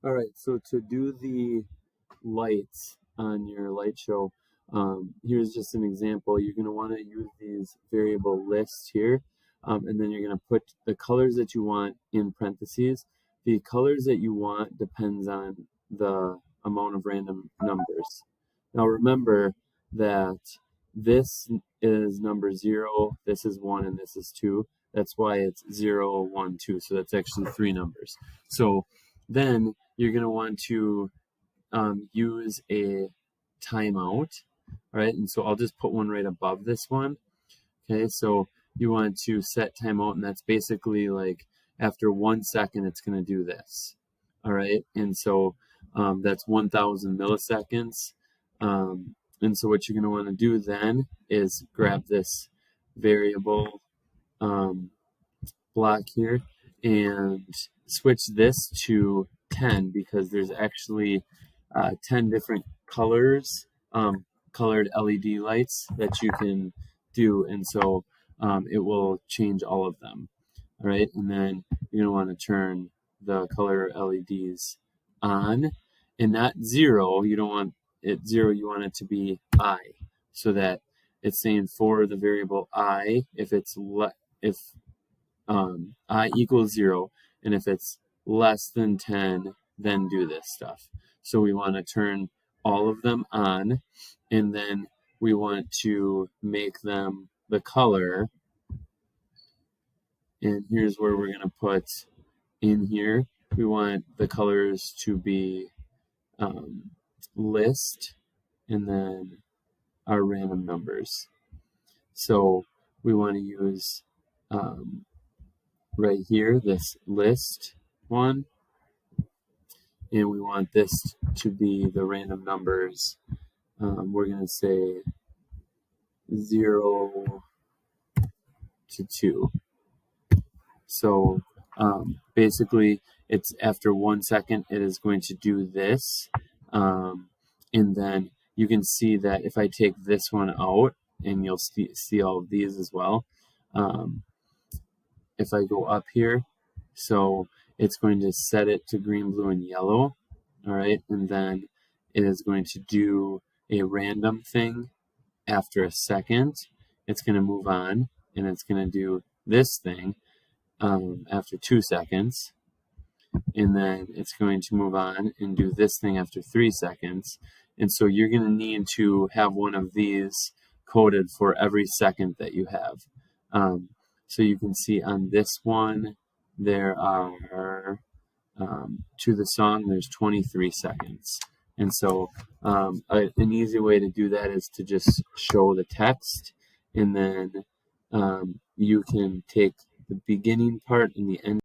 All right, so to do the lights on your light show, here's just an example. You're going to want to use these variable lists here, and then you're going to put the colors that you want in parentheses. The colors that you want depends on the amount of random numbers. Now remember that this is number 0, this is 1, and this is 2. That's why it's 0, 1, 2. So that's actually 3 numbers. So then you're going to want to use a timeout, right? And so I'll just put one right above this one. Okay, so you want to set timeout, and that's basically like after 1 second, it's going to do this. All right, and so that's 1,000 milliseconds. And so what you're going to want to do then is grab this variable block here and switch this to 10 because there's actually 10 different colors, colored LED lights that you can do, and so it will change all of them. All right, and then you're going to want to turn the color LEDs on, and not 0. You don't want it 0. You want it to be I, so that it's saying for the variable I, if I equals 0, and if it's less than 10, then do this stuff. So we want to turn all of them on, and then we want to make them the color. And here's where we're going to put in here. We want the colors to be list and then our random numbers. So we want to use right here this list one, and we want this to be the random numbers. We're going to say 0 to 2. So basically, it's after 1 second, it is going to do this. And then you can see that if I take this one out, and you'll see all of these as well. If I go up here, so it's going to set it to green, blue, and yellow. All right, and then it is going to do a random thing after a second. It's going to move on, and it's going to do this thing after 2 seconds. And then it's going to move on and do this thing after 3 seconds. And so you're going to need to have one of these coded for every second that you have. So you can see on this one, there are, to the song, there's 23 seconds. And so an easy way to do that is to just show the text, and then you can take the beginning part and the end